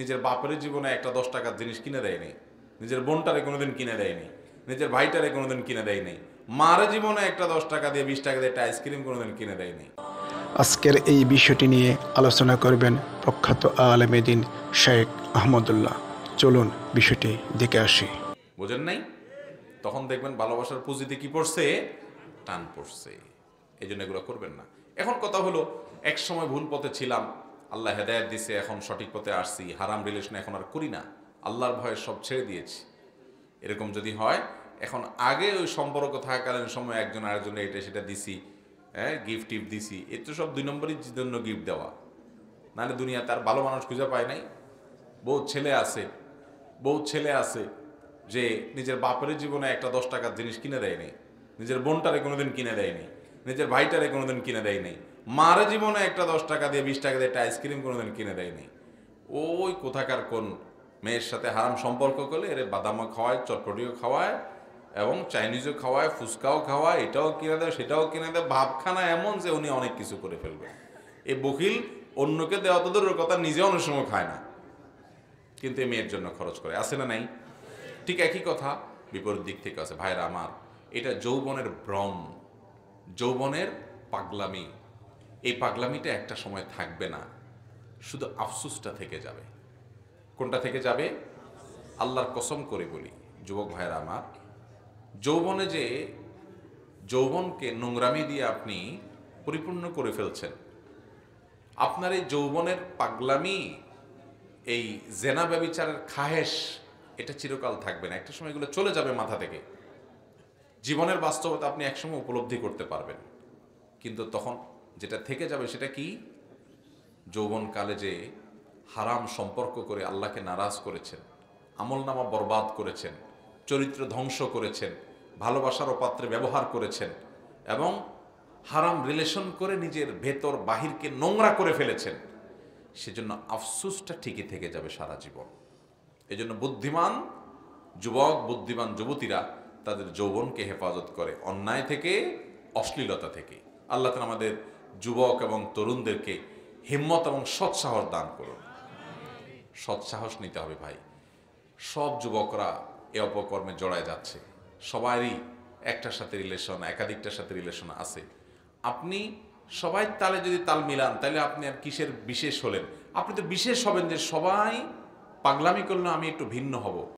নিজের বাপের জীবনে একটা 10 টাকার জিনিস কিনে দেয়নি, নিজের বোনটারে কোনোদিন কিনে দেয়নি, নিজের ভাইটারে কোনোদিন কিনে দেয়নি, মার জীবনে একটা 10 টাকা দিয়ে 20 টাকা দিয়ে একটা আইসক্রিম কোনোদিন কিনে দেয়নি। আজকের এই বিষয়টি নিয়ে আলোচনা করবেন প্রখ্যাত আলেম দ্বীন শেখ আহমদুল্লাহ। চলুন বিষয়টি দেখে আসি। বোঝেন নাই? তখন দেখবেন ভালোবাসার পুঁজিতে কি পড়ছে, টান পড়ছে। এই জন্য এগুলো করবেন না। এখন কথা হলো, এক সময় ভুল পথে ছিলাম, আল্লাহ হেদায়েত দিছে, এখন সঠিক পথে আসছি, হারাম রিলেশন এখন আর করি না, আল্লাহর ভয়ে সব ছেড়ে দিয়েছি। এরকম যদি হয়, এখন আগে ওই সম্পর্ক থাকাকালীন সময় একজন আরেকজনে এটা সেটা দিছি, হ্যাঁ, গিফট টিফট দিছি, এ তো সব 2 নম্বরই জন্য গিফট দেওয়া। নাহলে দুনিয়া তার ভালো মানুষ খুঁজে পায় নাই। বহুত ছেলে আছে যে নিজের বাপের জীবনে একটা 10 টাকার জিনিস কিনে দেয়নি, নিজের বোনটারে কোনোদিন কিনে দেয়নি, নিজের ভাইটারে কোনোদিন কিনে দেয়নি, মার জীবনে একটা 10 টাকা দিয়ে 20 টাকা দিয়ে একটা আইসক্রিম কোনোদিন কিনে দেয়নি। ওই কোথাকার কোন মেয়ের সাথে হারাম সম্পর্ক করলে এর বাদামও খাওয়ায়, চটপটিও খাওয়ায়, এবং চাইনিজও খাওয়ায়, ফুচকাও খাওয়ায়, এটাও কিনে দেয় সেটাও কিনে দেয়। ভাবখানা এমন যে উনি অনেক কিছু করে ফেলবে। এই বকিল অন্যকে দেওয়া তো দূরের কথা, নিজে অনেক সময় খায় না, কিন্তু এই মেয়ের জন্য খরচ করে। আছে না নাই? ঠিক একই কথা বিপরীত দিক থেকে আছে। ভাইরা আমার, এটা যৌবনের ভ্রম, যৌবনের পাগলামি। এই পাগলামিটা একটা সময় থাকবে না, শুধু আফসোসটা থেকে যাবে। কোনটা থেকে যাবে? আল্লাহর কসম করে বলি যুবক ভাইরা আমার, যৌবনে যে যৌবনকে নোংরামি দিয়ে আপনি পরিপূর্ণ করে ফেলছেন, আপনার এই যৌবনের পাগলামি, এই জেনা ব্যভিচারের খাহেশ, এটা চিরকাল থাকবে না। একটা সময় এগুলো চলে যাবে মাথা থেকে। জীবনের বাস্তবতা আপনি একসময় উপলব্ধি করতে পারবেন, কিন্তু তখন যেটা থেকে যাবে সেটা কি? যৌবনকালে যে হারাম সম্পর্ক করে আল্লাহকে নারাজ করেছেন, আমলনামা বরবাদ করেছেন, চরিত্র ধ্বংস করেছেন, ভালোবাসার অপাত্রে ব্যবহার করেছেন, এবং হারাম রিলেশন করে নিজের ভেতর বাহিরকে নোংরা করে ফেলেছেন, সেজন্য আফসোসটা ঠিকই থেকে যাবে সারা জীবন। এজন্য বুদ্ধিমান যুবক, বুদ্ধিমান যুবতীরা তাদের যৌবনকে হেফাজত করে অন্যায় থেকে, অশ্লীলতা থেকে। আল্লাহ তাআলা আমাদের যুবক এবং তরুণদেরকে হিম্মত এবং সৎসাহস দান করুন। সৎসাহস নিতে হবে ভাই। সব যুবকরা এ অপকর্মে জড়ায় যাচ্ছে, সবারই একটার সাথে রিলেশন, একাধিকটার সাথে রিলেশন আছে। আপনি সবাই তালে যদি তাল মিলান, তাহলে আপনি আর কিসের বিশেষ হলেন? আপনি তো বিশেষ হবেন যে সবাই পাগলামি করলে আমি একটু ভিন্ন হব।